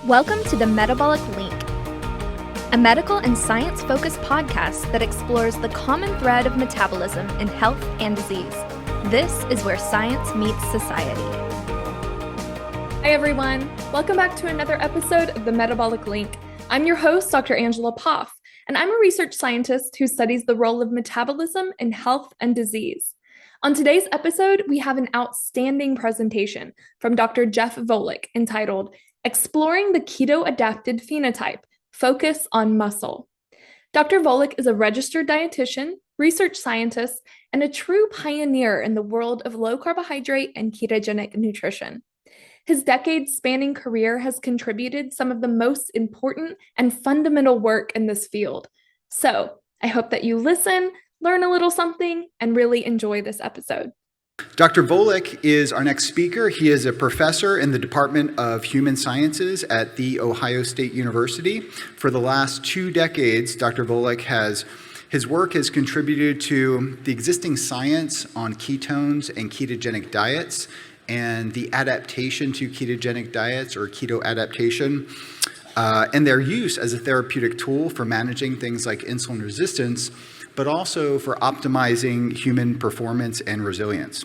Welcome to the Metabolic Link, a medical and science-focused podcast that explores the common thread of metabolism in health and disease. This is where science meets society. Hi everyone, welcome back to another episode of the Metabolic Link. I'm your host, Dr. Angela Poff, and I'm a research scientist who studies the role of metabolism in health and disease. On today's episode, we have an outstanding presentation from Dr. Jeff Volek entitled Exploring the Keto-Adapted Phenotype, Focus on Muscle. Dr. Volek is a registered dietitian, research scientist, and a true pioneer in the world of low-carbohydrate and ketogenic nutrition. His decades-spanning career has contributed some of the most important and fundamental work in this field. So, I hope that you listen, learn a little something, and really enjoy this episode. Dr. Volek is our next speaker. He is a professor in the Department of Human Sciences at The Ohio State University. For the last 2 decades, Dr. Volek his work has contributed to the existing science on ketones and ketogenic diets and the adaptation to ketogenic diets or keto adaptation and their use as a therapeutic tool for managing things like insulin resistance, but also for optimizing human performance and resilience.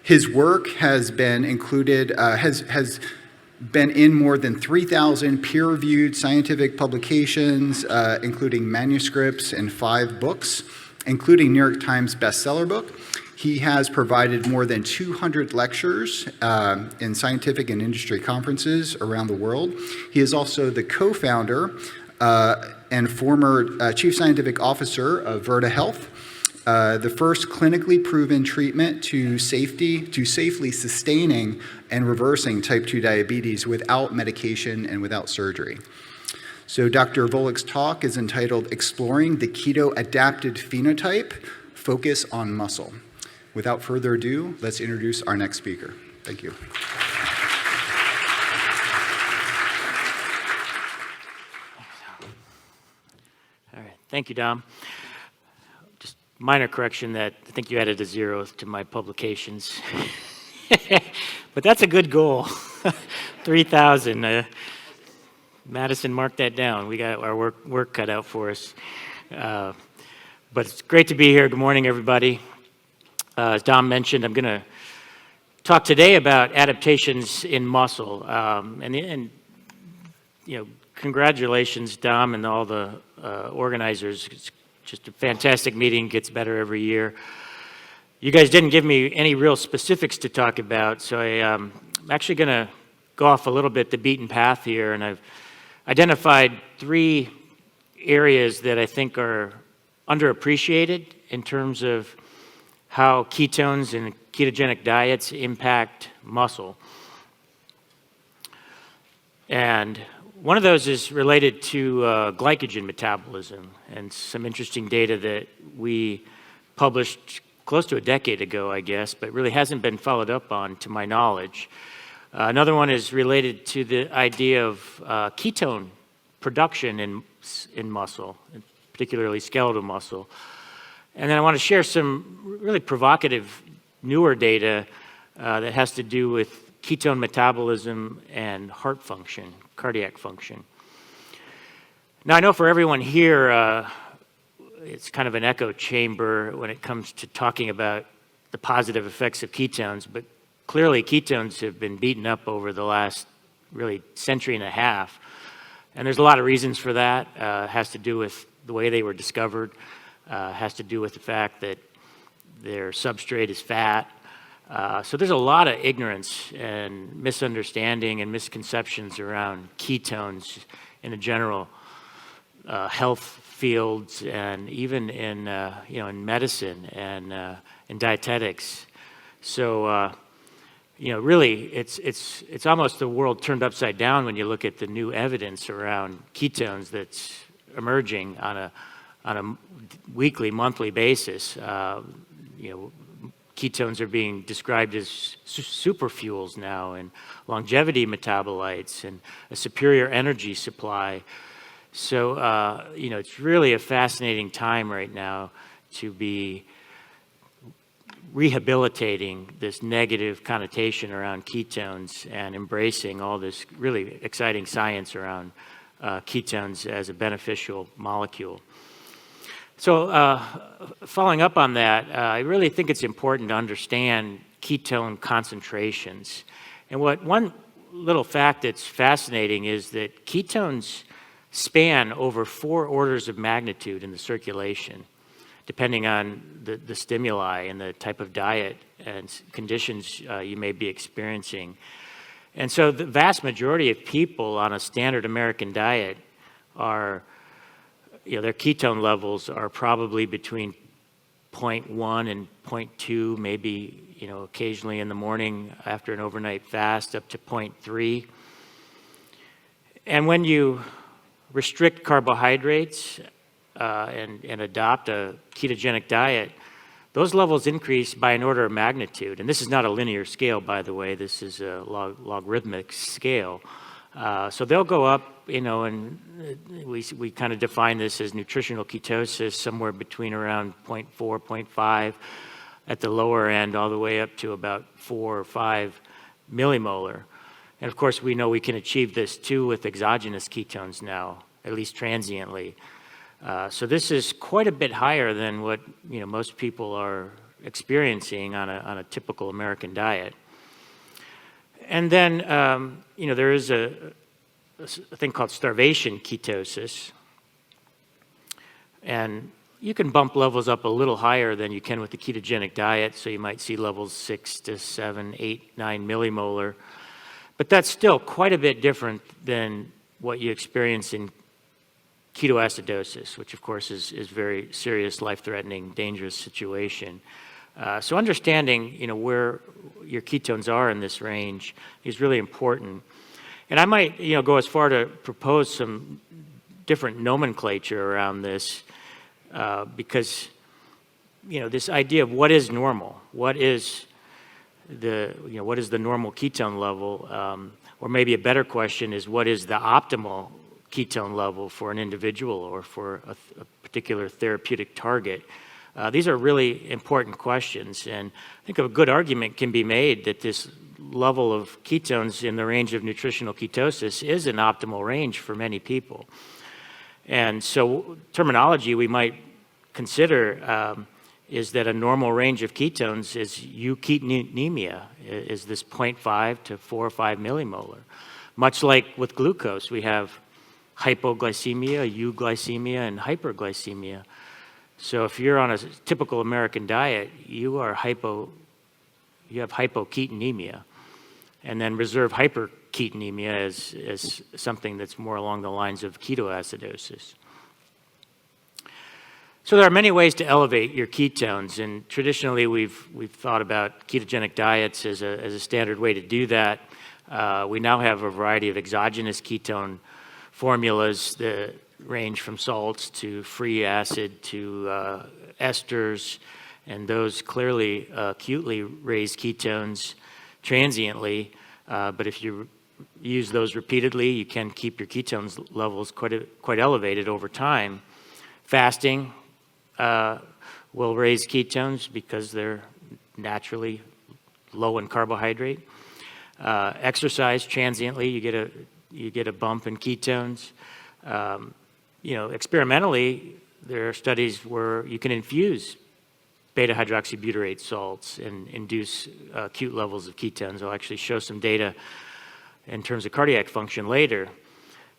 His work has been included, has been in more than 3,000 peer-reviewed scientific publications, including manuscripts and 5 books, including New York Times bestseller book. He has provided more than 200 lectures in scientific and industry conferences around the world. He is also the co-founder and former Chief Scientific Officer of Virta Health, the first clinically proven treatment to safely sustaining and reversing type 2 diabetes without medication and without surgery. So Dr. Volek's talk is entitled Exploring the Keto-Adapted Phenotype, Focus on Muscle. Without further ado, let's introduce our next speaker. Thank you. Thank you, Dom. Just minor correction that I think you added a 0 to my publications. But that's a good goal. 3,000. Madison, mark that down. We got our work cut out for us. But it's great to be here. Good morning, everybody. As Dom mentioned, I'm going to talk today about adaptations in muscle. And you know, congratulations, Dom, and all the organizers. It's just a fantastic meeting, gets better every year. You guys didn't give me any real specifics to talk about, so I'm actually going to go off a little bit the beaten path here, and I've identified 3 areas that I think are underappreciated in terms of how ketones and ketogenic diets impact muscle. And one of those is related to glycogen metabolism and some interesting data that we published close to a decade ago, I guess, but really hasn't been followed up on to my knowledge. Another one is related to the idea of ketone production in muscle, particularly skeletal muscle. And then I want to share some really provocative newer data that has to do with ketone metabolism and heart function, cardiac function. Now, I know for everyone here, it's kind of an echo chamber when it comes to talking about the positive effects of ketones, but clearly ketones have been beaten up over the last really century and a half. And there's a lot of reasons for that. It has to do with the way they were discovered, has to do with the fact that their substrate is fat. So there's a lot of ignorance and misunderstanding and misconceptions around ketones in a general health fields and even in in medicine and in dietetics. So really it's almost the world turned upside down when you look at the new evidence around ketones that's emerging on a weekly, monthly basis. Ketones are being described as superfuels now, and longevity metabolites, and a superior energy supply. So, it's really a fascinating time right now to be rehabilitating this negative connotation around ketones and embracing all this really exciting science around ketones as a beneficial molecule. So following up on that, I really think it's important to understand ketone concentrations. And one little fact that's fascinating is that ketones span over 4 orders of magnitude in the circulation, depending on the stimuli and the type of diet and conditions you may be experiencing. And so the vast majority of people on a standard American diet are, their ketone levels are probably between 0.1 and 0.2, maybe, occasionally in the morning after an overnight fast up to 0.3. And when you restrict carbohydrates and adopt a ketogenic diet, those levels increase by an order of magnitude. And this is not a linear scale, by the way. This is a logarithmic scale. So they'll go up, and we kind of define this as nutritional ketosis, somewhere between around 0.4, 0.5 at the lower end, all the way up to about 4 or 5 millimolar. And of course, we know we can achieve this too with exogenous ketones now, at least transiently. So this is quite a bit higher than what most people are experiencing on a typical American diet. And then there is a thing called starvation ketosis, and you can bump levels up a little higher than you can with the ketogenic diet. So you might see levels 6 to 7, 8, 9 millimolar, but that's still quite a bit different than what you experience in ketoacidosis, which of course is very serious, life-threatening, dangerous situation. So understanding, where your ketones are in this range is really important. And I might, go as far to propose some different nomenclature around this, because, this idea of what is normal, what is the normal ketone level, or maybe a better question is what is the optimal ketone level for an individual or for a particular therapeutic target. These are really important questions, and I think a good argument can be made that this level of ketones in the range of nutritional ketosis is an optimal range for many people. And so terminology we might consider is that a normal range of ketones is euketonemia, is this 0.5 to 4 or 5 millimolar. Much like with glucose, we have hypoglycemia, euglycemia, and hyperglycemia. So if you're on a typical American diet, you have hypoketonemia, and then reserve hyperketonemia as something that's more along the lines of ketoacidosis. So there are many ways to elevate your ketones, and traditionally we've thought about ketogenic diets as a standard way to do that. We now have a variety of exogenous ketone formulas that range from salts to free acid to esters, and those clearly acutely raise ketones transiently. But if you use those repeatedly, you can keep your ketones levels quite elevated over time. Fasting will raise ketones because they're naturally low in carbohydrate. Exercise transiently, you get a bump in ketones. Experimentally, there are studies where you can infuse beta-hydroxybutyrate salts and induce acute levels of ketones. I'll actually show some data in terms of cardiac function later.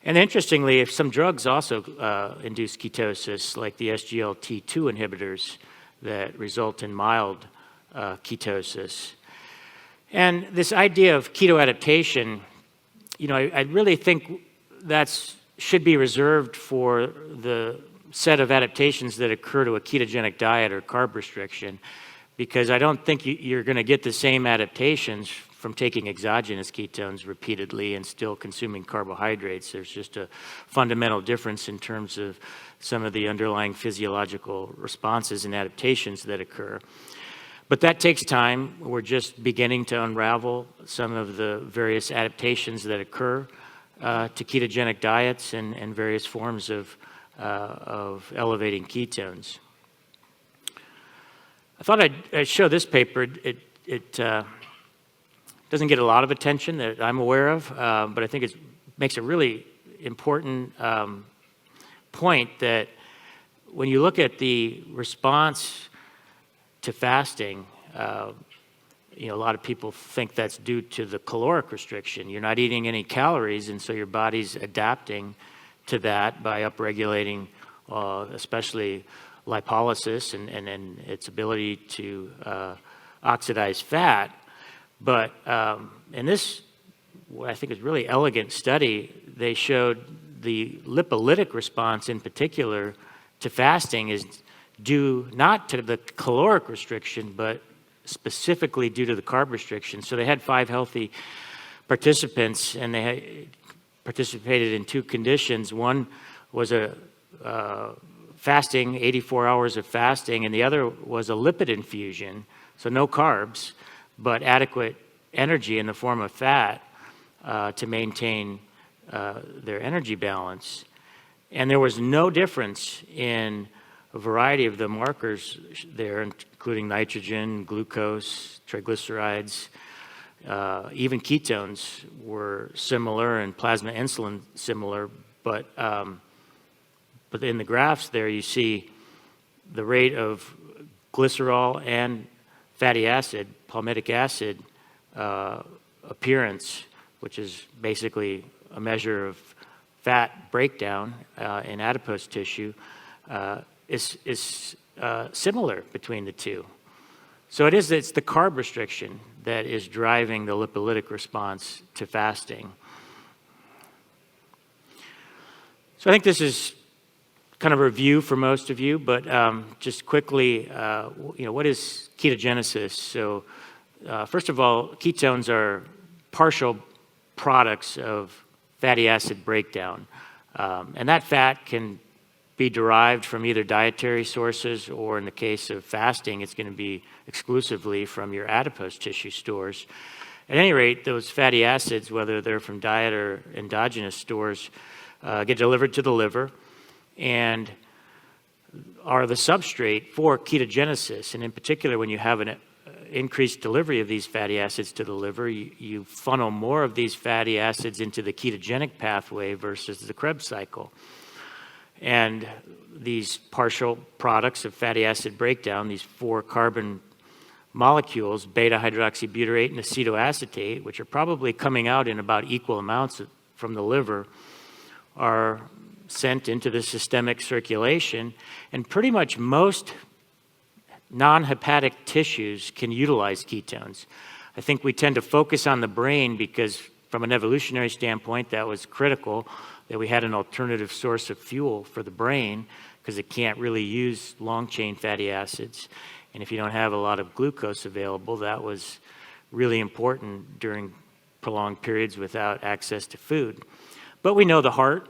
And interestingly, if some drugs also induce ketosis, like the SGLT2 inhibitors that result in mild ketosis. And this idea of keto-adaptation, I really think that should be reserved for the set of adaptations that occur to a ketogenic diet or carb restriction, because I don't think you're going to get the same adaptations from taking exogenous ketones repeatedly and still consuming carbohydrates. There's just a fundamental difference in terms of some of the underlying physiological responses and adaptations that occur. But that takes time. We're just beginning to unravel some of the various adaptations that occur to ketogenic diets and various forms of elevating ketones. I thought I'd show this paper. It doesn't get a lot of attention that I'm aware of, but I think it makes a really important point that when you look at the response to fasting, a lot of people think that's due to the caloric restriction. You're not eating any calories, and so your body's adapting to that by upregulating, especially lipolysis and its ability to oxidize fat. But in this, what I think is really elegant study, they showed the lipolytic response in particular to fasting is due not to the caloric restriction, but specifically due to the carb restriction. So they had 5 healthy participants, and they participated in 2 conditions. One was a fasting, 84 hours of fasting, and the other was a lipid infusion, so no carbs, but adequate energy in the form of fat to maintain their energy balance. And there was no difference in a variety of the markers there, including nitrogen, glucose, triglycerides, even ketones were similar, and plasma insulin similar, but in the graphs there you see the rate of glycerol and fatty acid, palmitic acid appearance, which is basically a measure of fat breakdown in adipose tissue, is similar between the two. So it's the carb restriction that is driving the lipolytic response to fasting. So I think this is kind of a review for most of you, but just quickly, what is ketogenesis? So first of all, ketones are partial products of fatty acid breakdown. And that fat can be derived from either dietary sources, or in the case of fasting, it's going to be exclusively from your adipose tissue stores. At any rate, those fatty acids, whether they're from diet or endogenous stores, get delivered to the liver and are the substrate for ketogenesis. And in particular, when you have an increased delivery of these fatty acids to the liver, you funnel more of these fatty acids into the ketogenic pathway versus the Krebs cycle. And these partial products of fatty acid breakdown, these 4 carbon molecules, beta-hydroxybutyrate and acetoacetate, which are probably coming out in about equal amounts from the liver, are sent into the systemic circulation, and pretty much most non-hepatic tissues can utilize ketones. I think we tend to focus on the brain because from an evolutionary standpoint, that was critical, that we had an alternative source of fuel for the brain because it can't really use long-chain fatty acids. And if you don't have a lot of glucose available, that was really important during prolonged periods without access to food. But we know the heart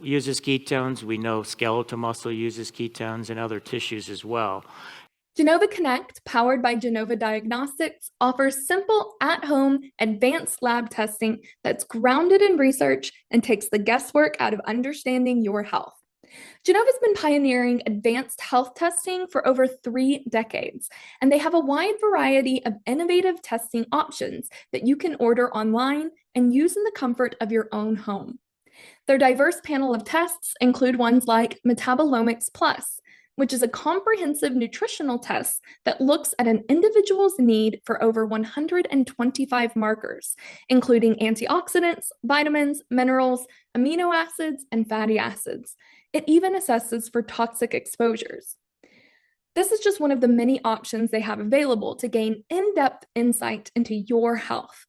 uses ketones, we know skeletal muscle uses ketones, and other tissues as well. Genova Connect, powered by Genova Diagnostics, offers simple, at-home, advanced lab testing that's grounded in research and takes the guesswork out of understanding your health. Genova's been pioneering advanced health testing for over 3 decades, and they have a wide variety of innovative testing options that you can order online and use in the comfort of your own home. Their diverse panel of tests include ones like Metabolomics Plus, which is a comprehensive nutritional test that looks at an individual's need for over 125 markers, including antioxidants, vitamins, minerals, amino acids, and fatty acids. It even assesses for toxic exposures. This is just one of the many options they have available to gain in-depth insight into your health.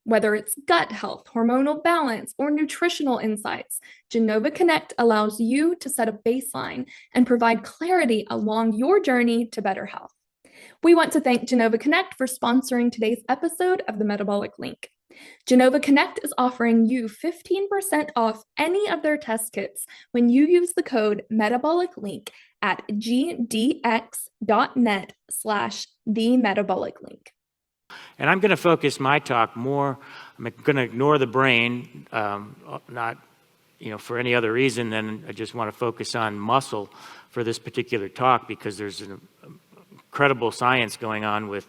Whether it's gut health, hormonal balance, or nutritional insights, Genova Connect allows you to set a baseline and provide clarity along your journey to better health. We want to thank Genova Connect for sponsoring today's episode of the Metabolic Link. Genova Connect is offering you 15% off any of their test kits when you use the code Metabolic Link at gdx.net/themetaboliclink. And I'm going to focus my talk more, I'm going to ignore the brain, not for any other reason than I just want to focus on muscle for this particular talk because there's a incredible science going on with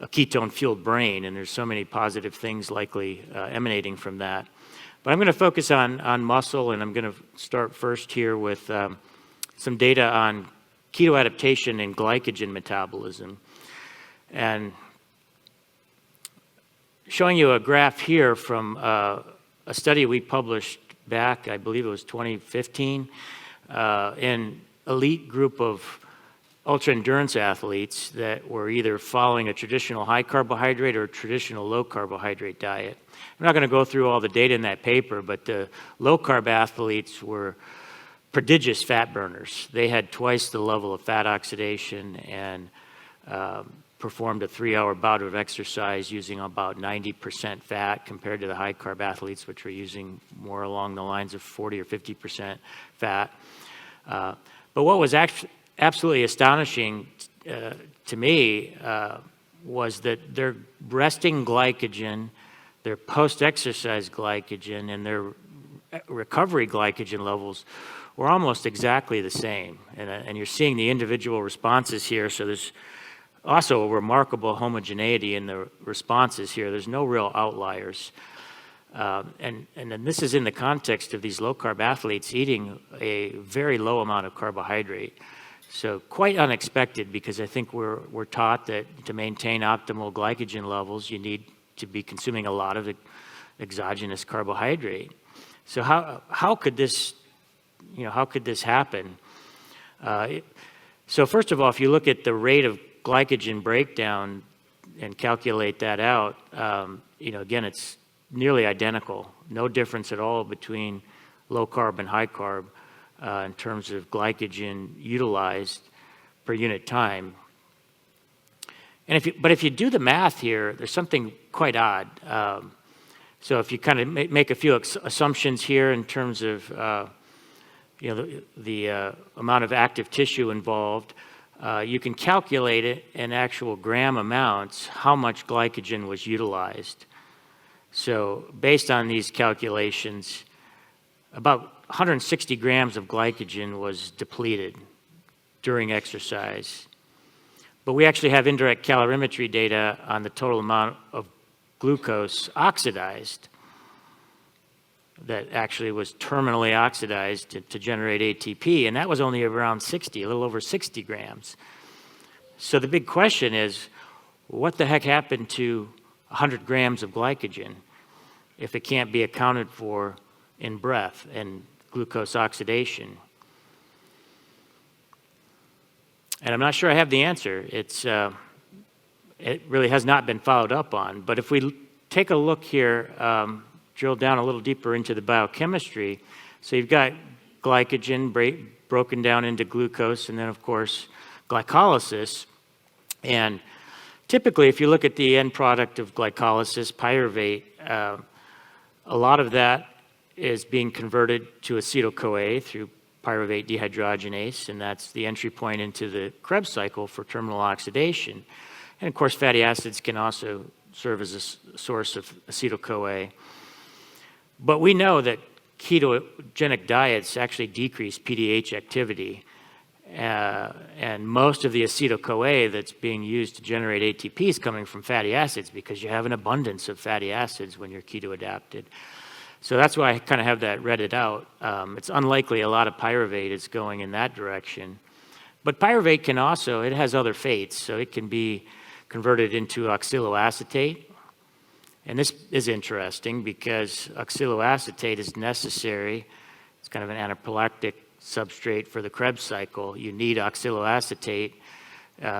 a ketone-fueled brain, and there's so many positive things likely emanating from that. But I'm going to focus on muscle, and I'm going to start first here with some data on keto adaptation and glycogen metabolism. And showing you a graph here from a study we published back, I believe it was 2015, in elite group of ultra-endurance athletes that were either following a traditional high-carbohydrate or traditional low-carbohydrate diet. I'm not going to go through all the data in that paper, but the low-carb athletes were prodigious fat burners. They had twice the level of fat oxidation and performed a 3-hour bout of exercise using about 90% fat compared to the high-carb athletes, which were using more along the lines of 40 or 50% fat. But what was absolutely astonishing to me was that their resting glycogen, their post-exercise glycogen, and their recovery glycogen levels were almost exactly the same. And you're seeing the individual responses here, so there's also a remarkable homogeneity in the responses here. There's no real outliers. And then this is in the context of these low-carb athletes eating a very low amount of carbohydrate. So quite unexpected, because I think we're taught that to maintain optimal glycogen levels, you need to be consuming a lot of exogenous carbohydrate. So how could this happen? So first of all, if you look at the rate of glycogen breakdown and calculate that out, again, it's nearly identical. No difference at all between low carb and high carb in terms of glycogen utilized per unit time. And if you do the math here, there's something quite odd. So if you kind of make a few assumptions here in terms of the amount of active tissue involved, you can calculate it in actual gram amounts how much glycogen was utilized. So based on these calculations, about 160 grams of glycogen was depleted during exercise. But we actually have indirect calorimetry data on the total amount of glucose oxidized that actually was terminally oxidized to generate ATP, and that was only around 60, a little over 60 grams. So the big question is, what the heck happened to 100 grams of glycogen if it can't be accounted for in breath and glucose oxidation? And I'm not sure I have the answer. It really has not been followed up on. But if we take a look here, drill down a little deeper into the biochemistry, so you've got glycogen broken down into glucose, and then, of course, glycolysis. And typically, if you look at the end product of glycolysis, pyruvate, a lot of that is being converted to acetyl-CoA through pyruvate dehydrogenase, and that's the entry point into the Krebs cycle for terminal oxidation. And of course, fatty acids can also serve as a source of acetyl-CoA. But we know that ketogenic diets actually decrease PDH activity, and most of the acetyl-CoA that's being used to generate ATP is coming from fatty acids, because you have an abundance of fatty acids when you're keto-adapted. So that's why I kind of have that redded out. It's unlikely a lot of pyruvate is going in that direction. But pyruvate can also, it has other fates, so it can be converted into oxaloacetate. And this is interesting because oxaloacetate is necessary. It's kind of an anaphylactic substrate for the Krebs cycle. You need oxaloacetate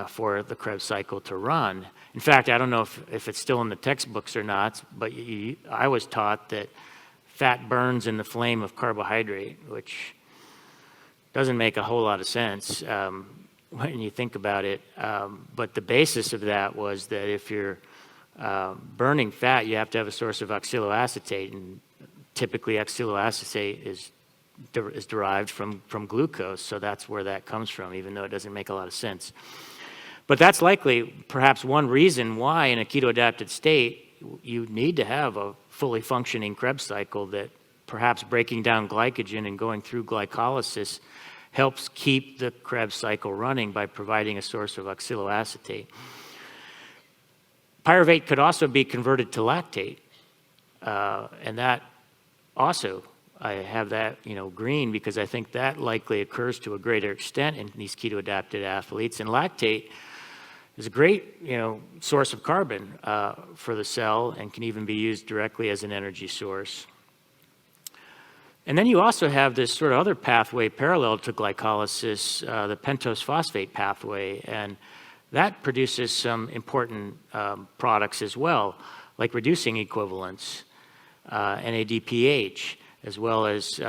for the Krebs cycle to run. In fact, I don't know if it's still in the textbooks or not, but I was taught that fat burns in the flame of carbohydrate, which doesn't make a whole lot of sense when you think about it. But the basis of that was that if you're burning fat, you have to have a source of oxaloacetate, and typically oxaloacetate is derived from glucose, so that's where that comes from, even though it doesn't make a lot of sense. But that's likely perhaps one reason why in a keto-adapted state you need to have a fully functioning Krebs cycle, that perhaps breaking down glycogen and going through glycolysis helps keep the Krebs cycle running by providing a source of oxaloacetate. Pyruvate could also be converted to lactate, and that also, I have that, green because I think that likely occurs to a greater extent in these keto-adapted athletes. And lactate is a great, source of carbon for the cell and can even be used directly as an energy source. And then you also have this sort of other pathway parallel to glycolysis, the pentose phosphate pathway, and that produces some important products as well, like reducing equivalents, NADPH, as well as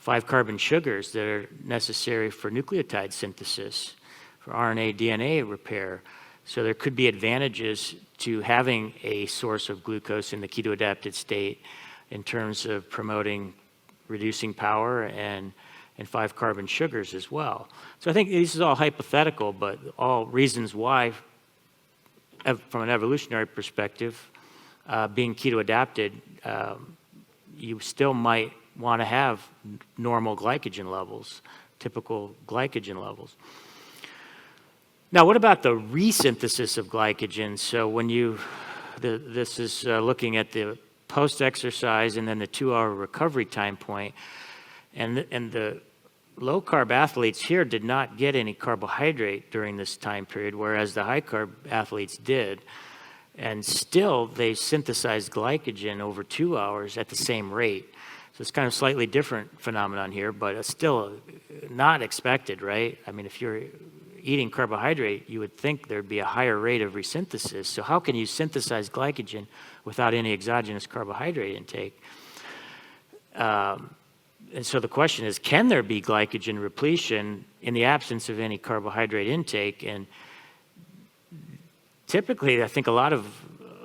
5-carbon sugars that are necessary for nucleotide synthesis, for RNA, DNA repair. So there could be advantages to having a source of glucose in the keto-adapted state in terms of promoting reducing power and 5-carbon sugars as well. So I think this is all hypothetical, but all reasons why, from an evolutionary perspective, being keto-adapted, you still might want to have normal glycogen levels, typical glycogen levels. Now, what about the resynthesis of glycogen? So when this is looking at the post-exercise and then the 2-hour recovery time point, and the low-carb athletes here did not get any carbohydrate during this time period, whereas the high-carb athletes did. And still, they synthesized glycogen over 2 hours at the same rate. So it's kind of slightly different phenomenon here, but it's still not expected, right? I mean, if you're eating carbohydrate, you would think there'd be a higher rate of resynthesis. So how can you synthesize glycogen without any exogenous carbohydrate intake? And so the question is, can there be glycogen repletion in the absence of any carbohydrate intake? And typically, I think a lot of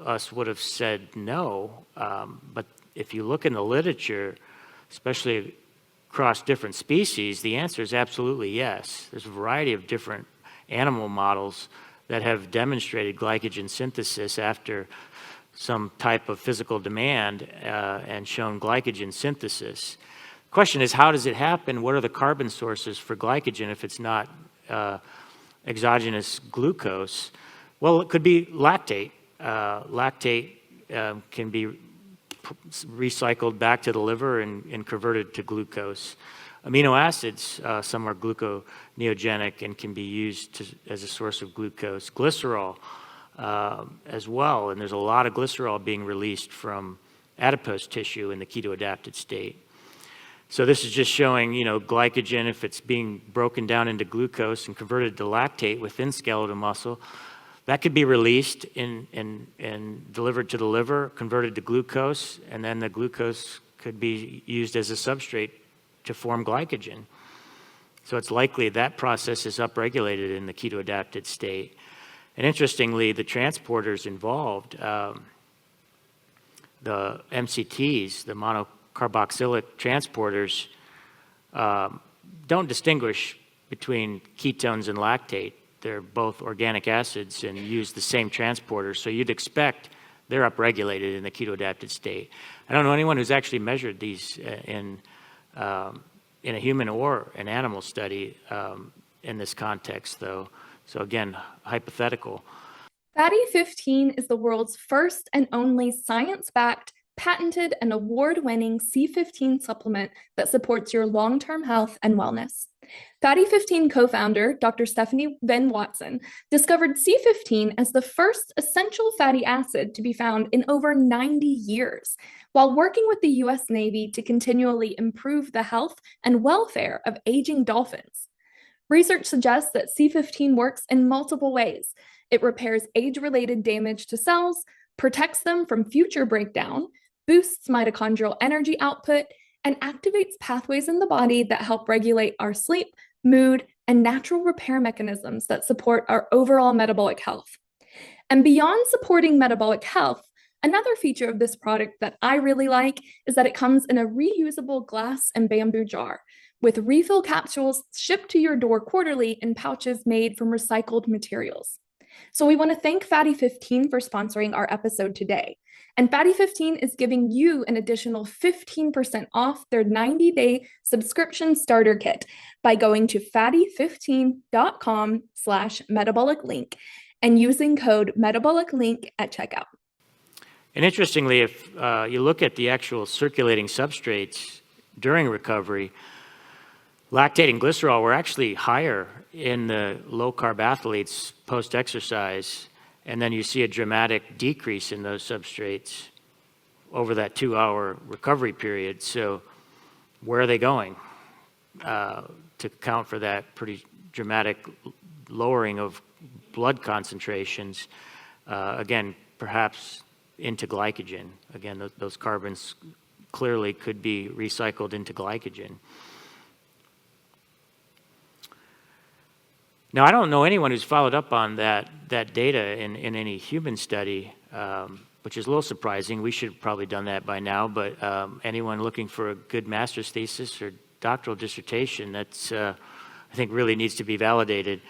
us would have said no, but if you look in the literature, especially across different species, the answer is absolutely yes. There's a variety of different animal models that have demonstrated glycogen synthesis after some type of physical demand and shown glycogen synthesis. The question is, how does it happen? What are the carbon sources for glycogen if it's not exogenous glucose? Well, it could be lactate. Lactate can be recycled back to the liver and converted to glucose. Amino acids, some are gluconeogenic and can be used as a source of glucose. Glycerol as well, and there's a lot of glycerol being released from adipose tissue in the keto-adapted state. So this is just showing, glycogen, if it's being broken down into glucose and converted to lactate within skeletal muscle, that could be released and delivered to the liver, converted to glucose, and then the glucose could be used as a substrate to form glycogen. So it's likely that process is upregulated in the keto-adapted state. And interestingly, the transporters involved, the MCTs, the monocarboxylic transporters, don't distinguish between ketones and lactate. They're both organic acids and use the same transporter, so you'd expect they're upregulated in the keto-adapted state. I don't know anyone who's actually measured these in a human or an animal study in this context, though. So again, hypothetical. Fatty 15 is the world's first and only science-backed, patented, and award-winning C15 supplement that supports your long-term health and wellness. Fatty 15 co-founder Dr. Stephanie Venn Watson discovered C15 as the first essential fatty acid to be found in over 90 years, while working with the U.S. Navy to continually improve the health and welfare of aging dolphins. Research suggests that C15 works in multiple ways. It repairs age-related damage to cells, protects them from future breakdown, boosts mitochondrial energy output, and activates pathways in the body that help regulate our sleep, mood, and natural repair mechanisms that support our overall metabolic health. And beyond supporting metabolic health, another feature of this product that I really like is that it comes in a reusable glass and bamboo jar, with refill capsules shipped to your door quarterly in pouches made from recycled materials. So we want to thank Fatty 15 for sponsoring our episode today. And Fatty 15 is giving you an additional 15% off their 90-day subscription starter kit by going to fatty15.com/metabolic link and using code metabolic link at checkout. And interestingly, if you look at the actual circulating substrates during recovery, lactate and glycerol were actually higher in the low-carb athletes post-exercise, and then you see a dramatic decrease in those substrates over that 2-hour recovery period. So where are they going to account for that pretty dramatic lowering of blood concentrations? Again, perhaps into glycogen. Again, those carbons clearly could be recycled into glycogen. Now, I don't know anyone who's followed up on that data in any human study, which is a little surprising. We should have probably done that by now, but anyone looking for a good master's thesis or doctoral dissertation, that's, I think, really needs to be validated.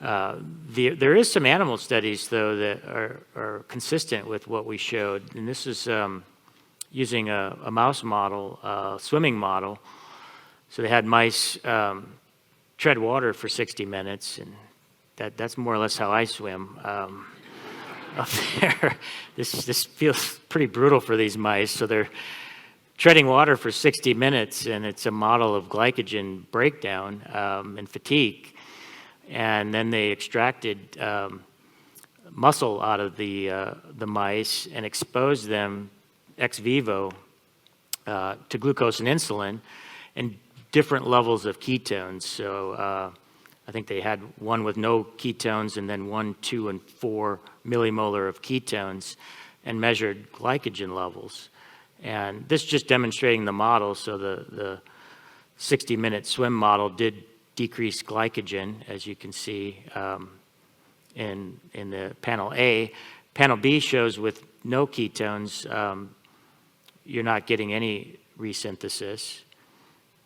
There is some animal studies, though, that are consistent with what we showed, and this is using a mouse model, swimming model. So they had mice tread water for 60 minutes, and that's more or less how I swim up there. This feels pretty brutal for these mice. So they're treading water for 60 minutes, and it's a model of glycogen breakdown and fatigue. And then they extracted muscle out of the mice and exposed them ex vivo to glucose and insulin and different levels of ketones. So I think they had one with no ketones and then 1, 2, and 4 millimolar of ketones and measured glycogen levels. And this just demonstrating the model. So the 60-minute swim model did decrease glycogen, as you can see in the panel A. Panel B shows with no ketones, you're not getting any resynthesis,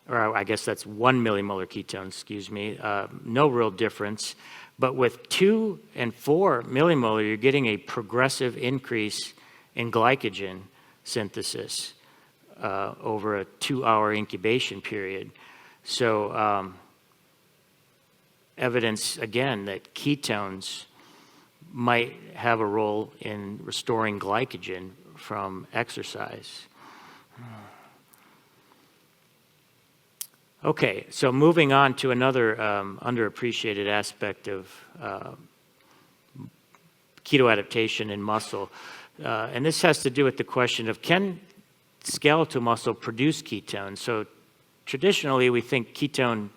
or I guess that's 1 millimolar ketone, excuse me, no real difference. But with 2 and 4 millimolar, you're getting a progressive increase in glycogen synthesis over a 2-hour incubation period. So evidence, again, that ketones might have a role in restoring glycogen from exercise. Okay, so moving on to another underappreciated aspect of keto adaptation in muscle. And this has to do with the question of, can skeletal muscle produce ketones? So traditionally, we think ketone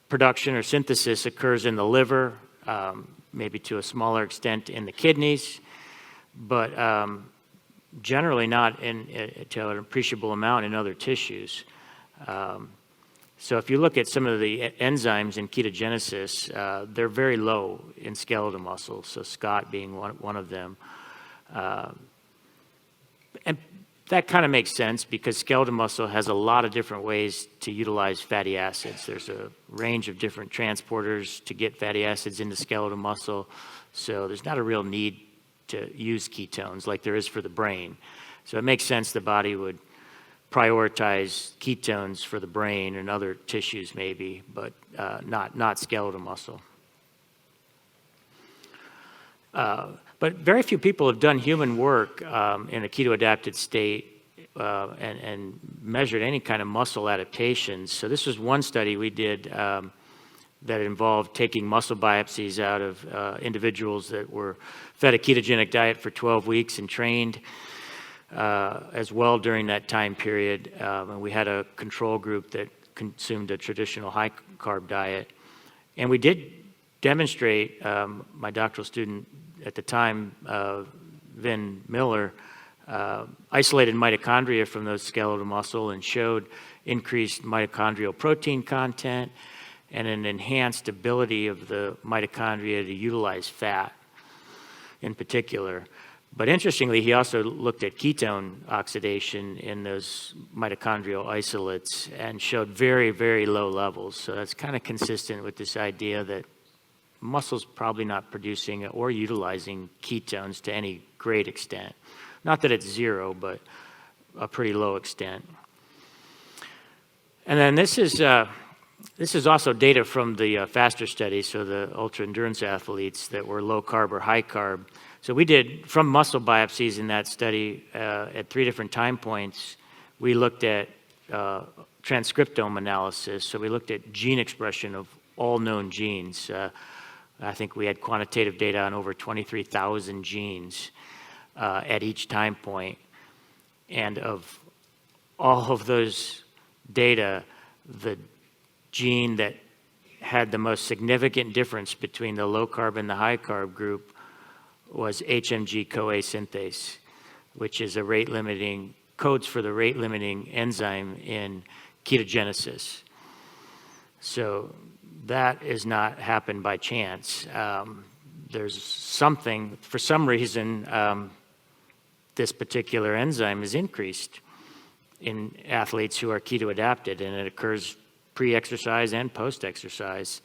production or synthesis occurs in the liver, maybe to a smaller extent in the kidneys, but generally not to an appreciable amount in other tissues. So if you look at some of the enzymes in ketogenesis, they're very low in skeletal muscle, so SCOT being one of them. And that kind of makes sense because skeletal muscle has a lot of different ways to utilize fatty acids. There's a range of different transporters to get fatty acids into skeletal muscle, so there's not a real need to use ketones like there is for the brain. So it makes sense the body would prioritize ketones for the brain and other tissues maybe, but not skeletal muscle. But very few people have done human work in a keto-adapted state and measured any kind of muscle adaptations. So this was one study we did that involved taking muscle biopsies out of individuals that were fed a ketogenic diet for 12 weeks and trained as well during that time period. And we had a control group that consumed a traditional high-carb diet. And we did demonstrate, my doctoral student at the time, Vin Miller, isolated mitochondria from those skeletal muscle and showed increased mitochondrial protein content and an enhanced ability of the mitochondria to utilize fat in particular. But interestingly, he also looked at ketone oxidation in those mitochondrial isolates and showed very, very low levels. So that's kind of consistent with this idea that muscle's probably not producing or utilizing ketones to any great extent. Not that it's zero, but a pretty low extent. And then this is also data from the faster study, so the ultra endurance athletes that were low carb or high carb. So we did, from muscle biopsies in that study at 3 different time points, we looked at transcriptome analysis. So we looked at gene expression of all known genes. I think we had quantitative data on over 23,000 genes at each time point. And of all of those data, the gene that had the most significant difference between the low carb and the high carb group was HMG-CoA synthase, which is codes for the rate limiting enzyme in ketogenesis. So that is not happened by chance. There's something, for some reason, this particular enzyme is increased in athletes who are keto adapted, and it occurs pre-exercise and post-exercise.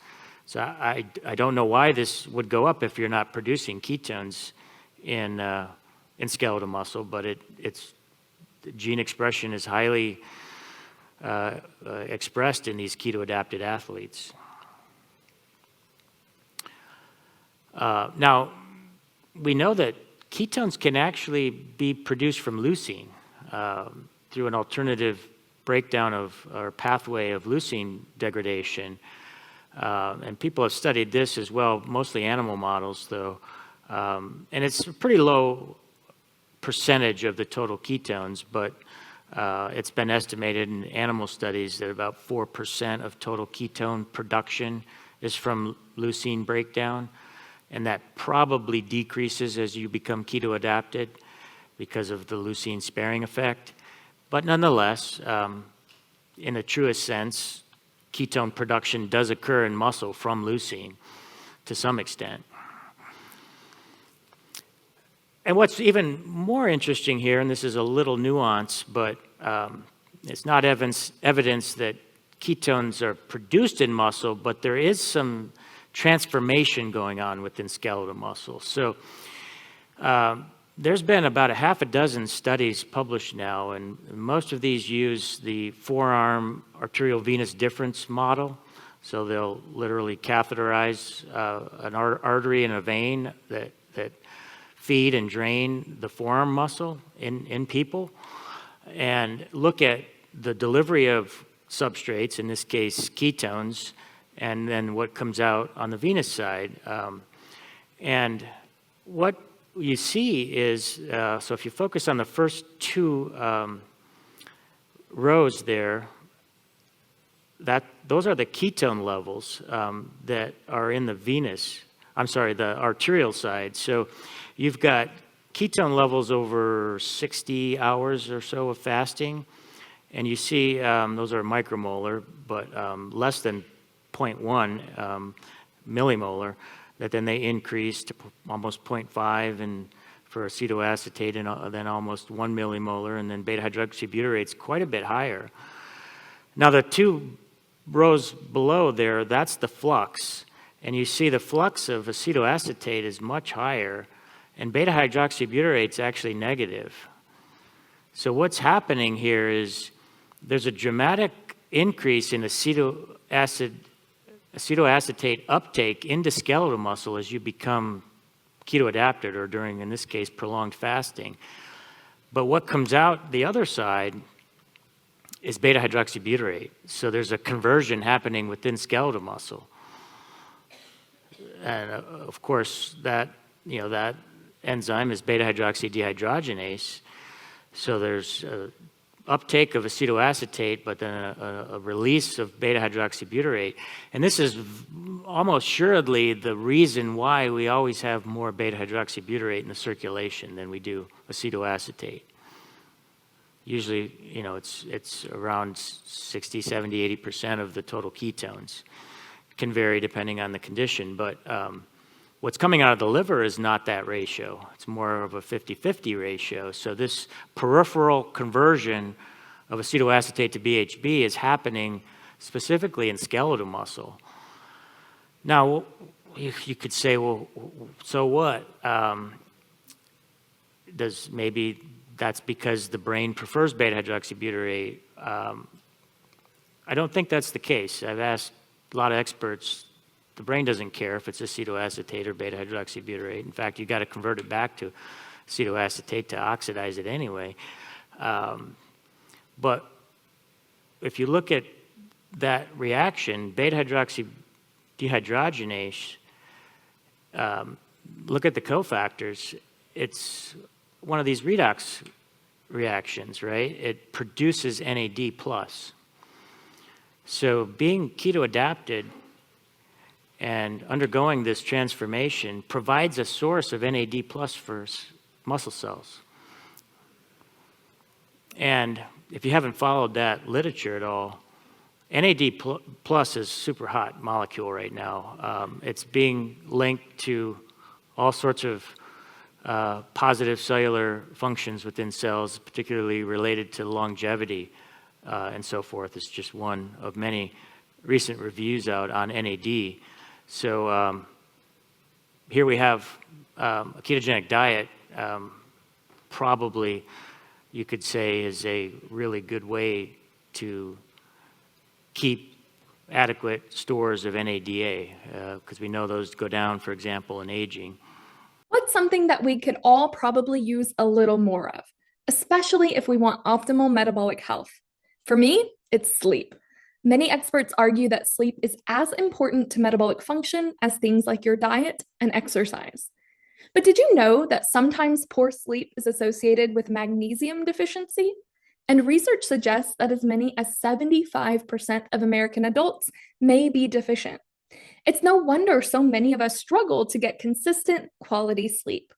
So I don't know why this would go up if you're not producing ketones in skeletal muscle, but it's gene expression is highly expressed in these keto-adapted athletes. Now, we know that ketones can actually be produced from leucine through an alternative breakdown of or pathway of leucine degradation. And people have studied this as well, mostly animal models, though. And it's a pretty low percentage of the total ketones, but it's been estimated in animal studies that about 4% of total ketone production is from leucine breakdown. And that probably decreases as you become keto adapted because of the leucine sparing effect. But nonetheless, in the truest sense, ketone production does occur in muscle from leucine to some extent. And what's even more interesting here, and this is a little nuance, but it's not evidence that ketones are produced in muscle, but there is some transformation going on within skeletal muscle. So there's been about a half a dozen studies published now, and most of these use the forearm arterial venous difference model. So they'll literally catheterize an artery and a vein that feed and drain the forearm muscle in people, and look at the delivery of substrates, in this case ketones, and then what comes out on the venous side. And what you see is, so if you focus on the first 2 rows there, those are the ketone levels that are in the the arterial side. So you've got ketone levels over 60 hours or so of fasting, and you see those are micromolar, but less than 0.1 millimolar, that then they increase to almost 0.5 and for acetoacetate, and then almost 1 millimolar, and then beta-hydroxybutate's quite a bit higher. Now the 2 rows below there, that's the flux, and you see the flux of acetoacetate is much higher, and beta-hydroxybutate's actually negative. So what's happening here is there's a dramatic increase in acetoacetate uptake into skeletal muscle as you become keto adapted, or during, in this case, prolonged fasting. But what comes out the other side is beta-hydroxybutyrate. So there's a conversion happening within skeletal muscle. And of course, that enzyme is beta-hydroxydehydrogenase. So there's uptake of acetoacetate, but then a release of beta-hydroxybutyrate. And this is almost assuredly the reason why we always have more beta-hydroxybutyrate in the circulation than we do acetoacetate. Usually, it's around 60, 70, 80% of the total ketones. It can vary depending on the condition, but what's coming out of the liver is not that ratio. It's more of a 50-50 ratio. So this peripheral conversion of acetoacetate to BHB is happening specifically in skeletal muscle. Now, you could say, well, so what? Maybe that's because the brain prefers beta-hydroxybutyrate. I don't think that's the case. I've asked a lot of experts. The brain doesn't care if it's acetoacetate or beta-hydroxybutyrate. In fact, you got to convert it back to acetoacetate to oxidize it anyway. But if you look at that reaction, beta-hydroxydehydrogenase, look at the cofactors. It's one of these redox reactions, right? It produces NAD+. So being keto-adapted and undergoing this transformation provides a source of NAD+ for muscle cells. And if you haven't followed that literature at all, NAD+ is a super hot molecule right now. It's being linked to all sorts of positive cellular functions within cells, particularly related to longevity and so forth. It's just one of many recent reviews out on NAD. So here we have a ketogenic diet, probably you could say is a really good way to keep adequate stores of NADA, because we know those go down, for example, in aging. What's something that we could all probably use a little more of, especially if we want optimal metabolic health? For me, it's sleep. Many experts argue that sleep is as important to metabolic function as things like your diet and exercise. But did you know that sometimes poor sleep is associated with magnesium deficiency? And research suggests that as many as 75% of American adults may be deficient. It's no wonder so many of us struggle to get consistent quality sleep.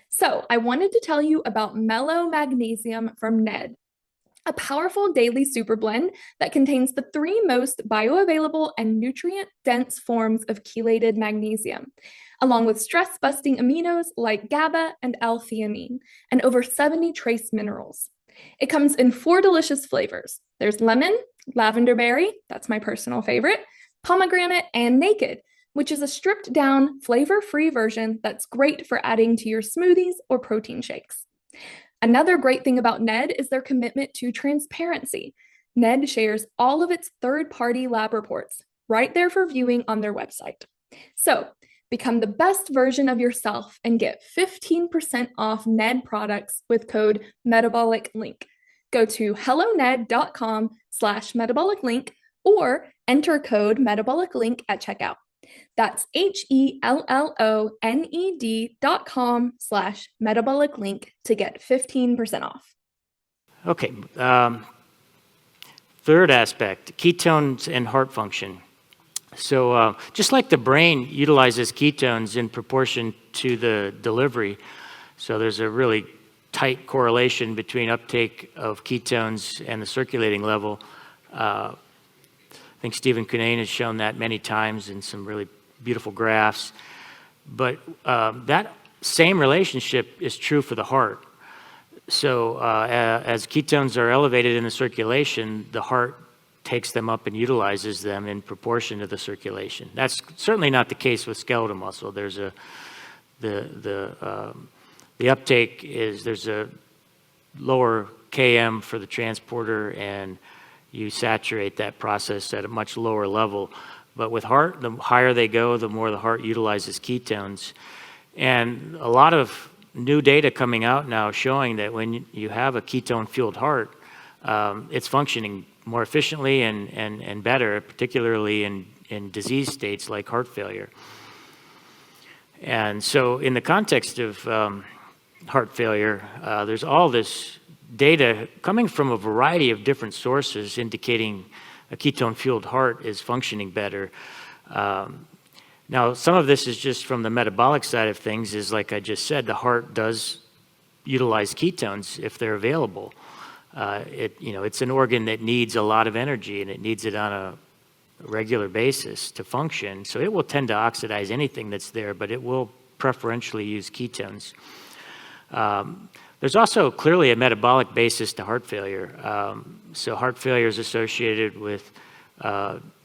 So I wanted to tell you about Mellow Magnesium from Ned, a powerful daily super blend that contains the 3 most bioavailable and nutrient-dense forms of chelated magnesium, along with stress-busting aminos like GABA and L-theanine, and over 70 trace minerals. It comes in 4 delicious flavors. There's lemon, lavender berry, that's my personal favorite, pomegranate, and naked, which is a stripped-down, flavor-free version that's great for adding to your smoothies or protein shakes. Another great thing about Ned is their commitment to transparency. Ned shares all of its third-party lab reports right there for viewing on their website. So, become the best version of yourself and get 15% off Ned products with code Metabolic Link. Go to helloned.com/Metabolic Link or enter code Metabolic Link at checkout. That's HELLONED.com/Metabolic Link to get 15% off. Okay, third aspect, ketones and heart function. So just like the brain utilizes ketones in proportion to the delivery, so there's a really tight correlation between uptake of ketones and the circulating level. I think Stephen Kunane has shown that many times in some really beautiful graphs. But that same relationship is true for the heart. So as ketones are elevated in the circulation, the heart takes them up and utilizes them in proportion to the circulation. That's certainly not the case with skeletal muscle. There's the uptake is, there's a lower Km for the transporter, and you saturate that process at a much lower level. But with heart, the higher they go, the more the heart utilizes ketones. And a lot of new data coming out now showing that when you have a ketone-fueled heart, it's functioning more efficiently and better, particularly in disease states like heart failure. And so in the context of heart failure, there's all this data coming from a variety of different sources indicating a ketone-fueled heart is functioning better. Now, some of this is just from the metabolic side of things, is like I just said, the heart does utilize ketones if they're available. It's an organ that needs a lot of energy, and it needs it on a regular basis to function. So it will tend to oxidize anything that's there, but it will preferentially use ketones. There's also clearly a metabolic basis to heart failure. So heart failure is associated with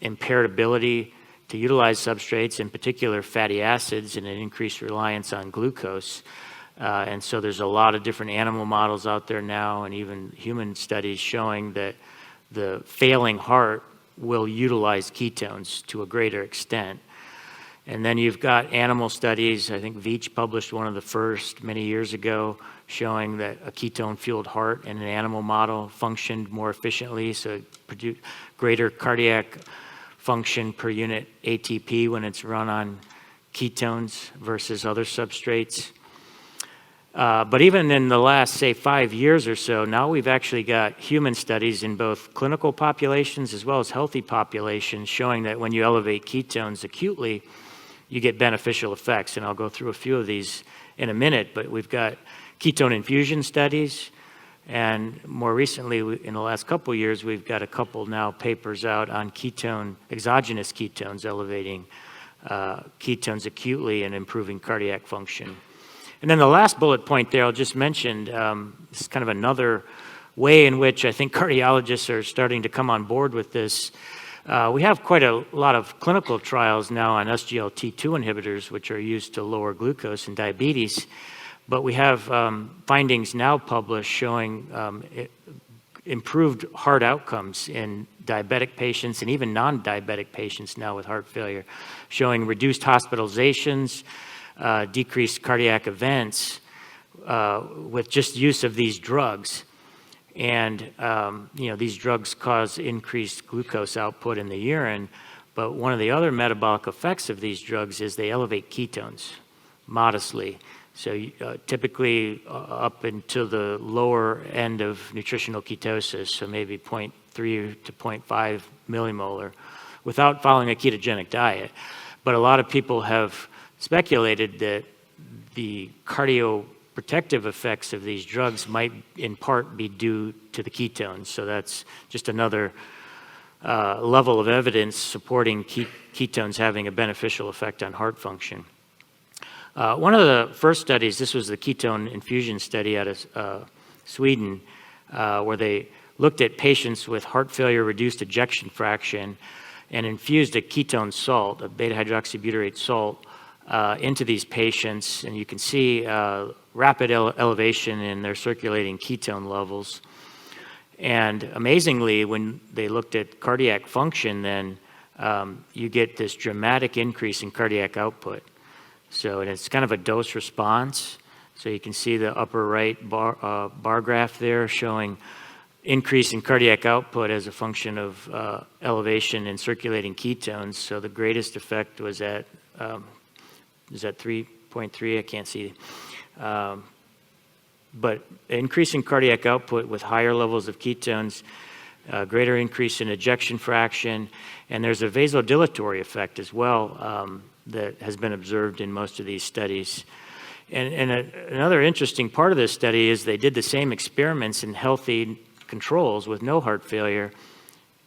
impaired ability to utilize substrates, in particular fatty acids, and an increased reliance on glucose. And so there's a lot of different animal models out there now, and even human studies showing that the failing heart will utilize ketones to a greater extent. And then you've got animal studies. I think Veach published one of the first many years ago showing that a ketone-fueled heart in an animal model functioned more efficiently, so it produced greater cardiac function per unit ATP when it's run on ketones versus other substrates. But even in the last, say, 5 years or so, now we've actually got human studies in both clinical populations as well as healthy populations showing that when you elevate ketones acutely, you get beneficial effects. And I'll go through a few of these in a minute, but we've got ketone infusion studies. And more recently, in the last couple of years, we've got a couple now papers out on exogenous ketones, elevating ketones acutely and improving cardiac function. And then the last bullet point there I'll just mention, this is kind of another way in which I think cardiologists are starting to come on board with this. We have quite a lot of clinical trials now on SGLT2 inhibitors, which are used to lower glucose in diabetes. But we have findings now published showing improved heart outcomes in diabetic patients and even non-diabetic patients now with heart failure, showing reduced hospitalizations, decreased cardiac events with just use of these drugs. And these drugs cause increased glucose output in the urine, but one of the other metabolic effects of these drugs is they elevate ketones modestly. So typically up into the lower end of nutritional ketosis, so maybe 0.3 to 0.5 millimolar, without following a ketogenic diet. But a lot of people have speculated that the cardioprotective effects of these drugs might in part be due to the ketones. So that's just another level of evidence supporting ketones having a beneficial effect on heart function. One of the first studies, this was the ketone infusion study out of Sweden, where they looked at patients with heart failure, reduced ejection fraction, and infused a ketone salt, a beta-hydroxybutyrate salt, into these patients. And you can see rapid elevation in their circulating ketone levels. And amazingly, when they looked at cardiac function, then you get this dramatic increase in cardiac output. So, and it's kind of a dose response. So you can see the upper right bar graph there showing increase in cardiac output as a function of elevation in circulating ketones. So the greatest effect was at, is that 3.3? I can't see. But increasing cardiac output with higher levels of ketones, greater increase in ejection fraction, and there's a vasodilatory effect as well that has been observed in most of these studies. And another interesting part of this study is they did the same experiments in healthy controls with no heart failure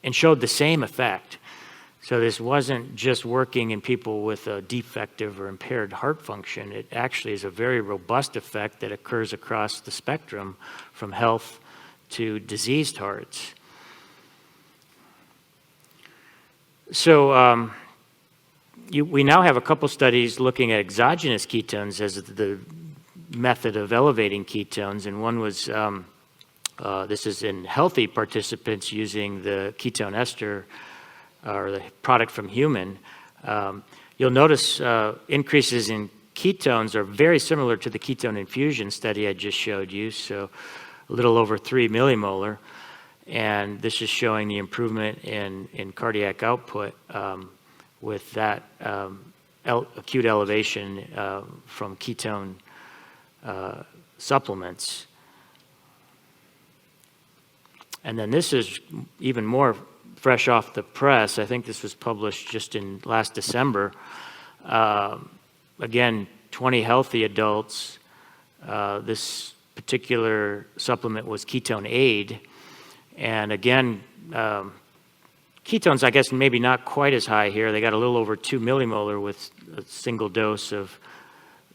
and showed the same effect. So this wasn't just working in people with a defective or impaired heart function. It actually is a very robust effect that occurs across the spectrum from health to diseased hearts. So we now have a couple studies looking at exogenous ketones as the method of elevating ketones, and one was, this is in healthy participants using the ketone ester, or the product from human. You'll notice increases in ketones are very similar to the ketone infusion study I just showed you, so a little over 3 millimolar. And this is showing the improvement in cardiac output with that acute elevation from ketone supplements. And then this is even more fresh off the press. I think this was published just in last December. Again, 20 healthy adults. This particular supplement was Ketone Aid. And again, ketones, I guess, maybe not quite as high here. They got a little over 2 millimolar with a single dose of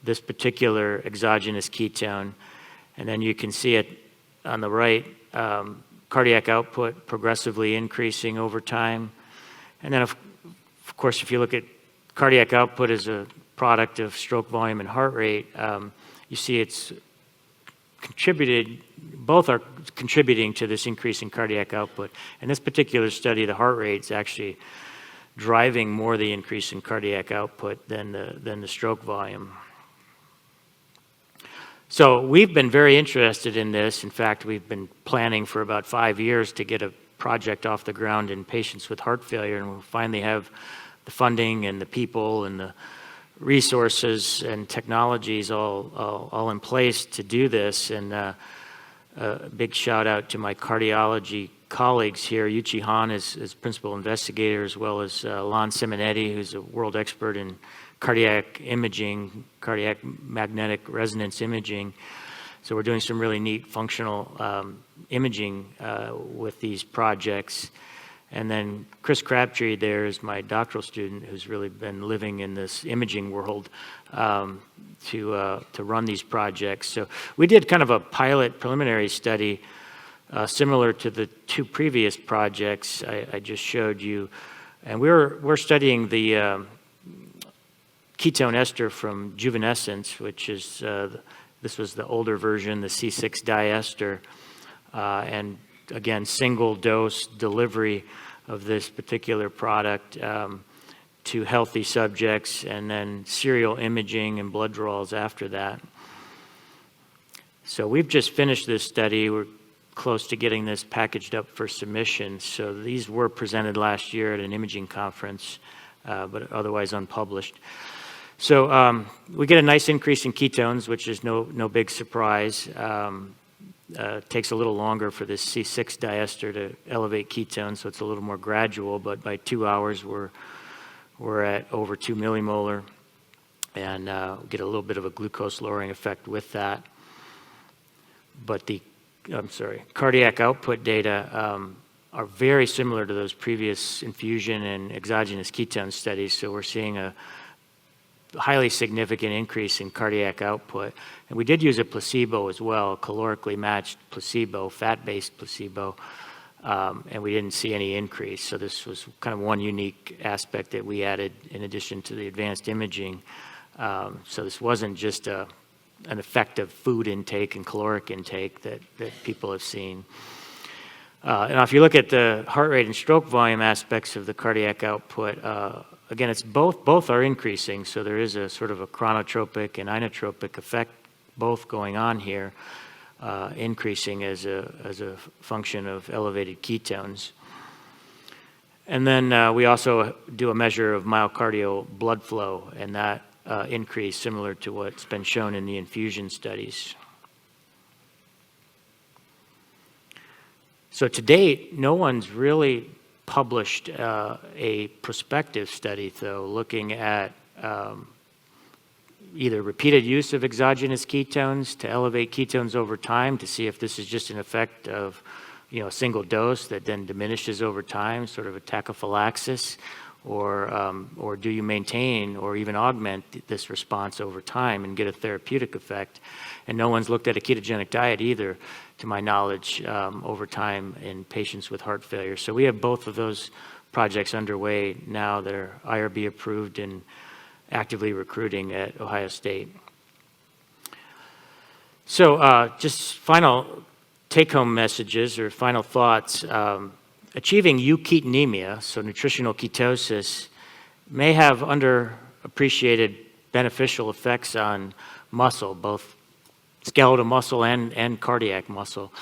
this particular exogenous ketone. And then you can see it on the right, cardiac output progressively increasing over time. And then, of course, if you look at cardiac output as a product of stroke volume and heart rate, you see it's contributed, both are contributing to this increase in cardiac output. In this particular study, the heart rate is actually driving more the increase in cardiac output than the stroke volume. So we've been very interested in this. In fact, we've been planning for about 5 years to get a project off the ground in patients with heart failure, and we'll finally have the funding and the people and the resources and technologies all in place to do this. And a big shout out to my cardiology colleagues here. Yuchi Han is principal investigator, as well as Lon Simonetti, who's a world expert in cardiac imaging, cardiac magnetic resonance imaging. So we're doing some really neat functional imaging with these projects. And then Chris Crabtree there is my doctoral student who's really been living in this imaging world to run these projects. So we did kind of a pilot preliminary study similar to the 2 previous projects I just showed you. And we're studying the ketone ester from juvenescence, which is, this was the older version, the C6 diester. And again, single dose delivery of this particular product to healthy subjects, and then serial imaging and blood draws after that. So we've just finished this study. We're close to getting this packaged up for submission. So these were presented last year at an imaging conference, but otherwise unpublished. So we get a nice increase in ketones, which is no big surprise. Takes a little longer for this C6 diester to elevate ketones, so it's a little more gradual, but by 2 hours we're at over 2 millimolar, and get a little bit of a glucose lowering effect with that. But the cardiac output data are very similar to those previous infusion and exogenous ketone studies, so we're seeing a highly significant increase in cardiac output. And we did use a placebo as well, a calorically matched placebo, fat-based placebo, and we didn't see any increase. So this was kind of one unique aspect that we added in addition to the advanced imaging. So this wasn't just an effect of food intake and caloric intake that people have seen. Now, if you look at the heart rate and stroke volume aspects of the cardiac output, again, it's both are increasing, so there is a sort of a chronotropic and inotropic effect both going on here, increasing as a function of elevated ketones. And then we also do a measure of myocardial blood flow, and that increase similar to what's been shown in the infusion studies. So to date, no one's really published a prospective study, though, looking at either repeated use of exogenous ketones to elevate ketones over time to see if this is just an effect of a single dose that then diminishes over time, sort of a tachyphylaxis, or do you maintain or even augment this response over time and get a therapeutic effect? And no one's looked at a ketogenic diet either, to my knowledge, over time in patients with heart failure. So we have both of those projects underway now that are IRB approved and actively recruiting at Ohio State. So just final take-home messages or final thoughts. Achieving euketonemia, so nutritional ketosis, may have underappreciated beneficial effects on muscle, both skeletal muscle and cardiac muscle.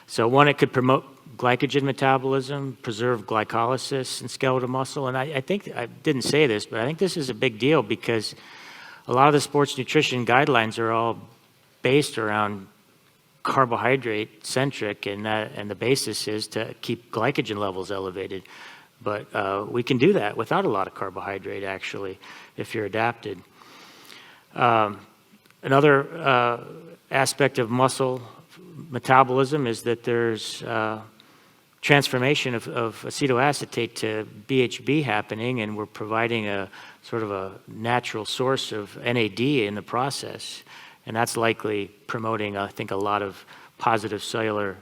So one, it could promote glycogen metabolism, preserve glycolysis in skeletal muscle. And I think, I didn't say this, but I think this is a big deal because a lot of the sports nutrition guidelines are all based around carbohydrate centric, and the basis is to keep glycogen levels elevated. But we can do that without a lot of carbohydrate, actually, if you're adapted. Another aspect of muscle metabolism is that there's transformation of acetoacetate to BHB happening, and we're providing a sort of a natural source of NAD in the process. And that's likely promoting, I think, a lot of positive cellular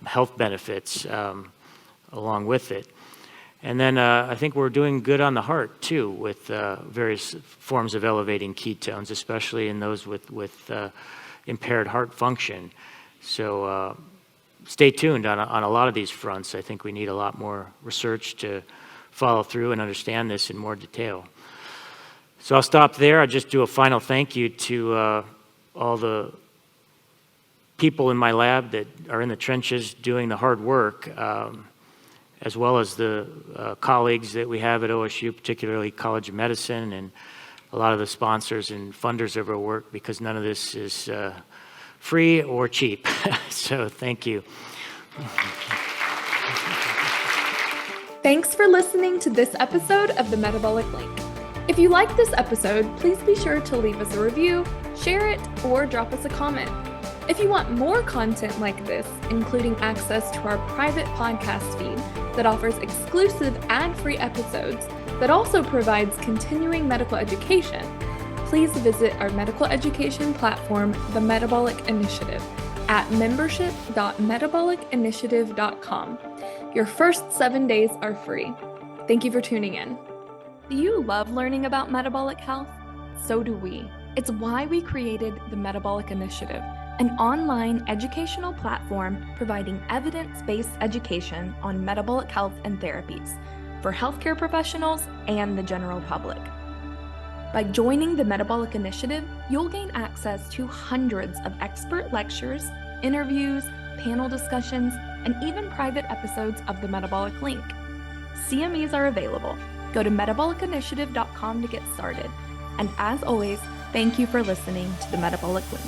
health benefits along with it. And then I think we're doing good on the heart too, with various forms of elevating ketones, especially in those with impaired heart function. So stay tuned on a lot of these fronts. I think we need a lot more research to follow through and understand this in more detail. So I'll stop there. I'll just do a final thank you to all the people in my lab that are in the trenches doing the hard work, as well as the colleagues that we have at OSU, particularly College of Medicine, and a lot of the sponsors and funders of our work, because none of this is free or cheap. So thank you. Thanks for listening to this episode of the Metabolic Link. If you like this episode, please be sure to leave us a review, share it, or drop us a comment. If you want more content like this, including access to our private podcast feed that offers exclusive ad-free episodes that also provides continuing medical education, please visit our medical education platform, the Metabolic Initiative, at membership.metabolicinitiative.com. Your first 7 days are free. Thank you for tuning in. Do you love learning about metabolic health? So do we. It's why we created the Metabolic Initiative, an online educational platform providing evidence-based education on metabolic health and therapies for healthcare professionals and the general public. By joining the Metabolic Initiative, you'll gain access to hundreds of expert lectures, interviews, panel discussions, and even private episodes of the Metabolic Link. CMEs are available. Go to metabolicinitiative.com to get started. And as always, thank you for listening to the Metabolic Link.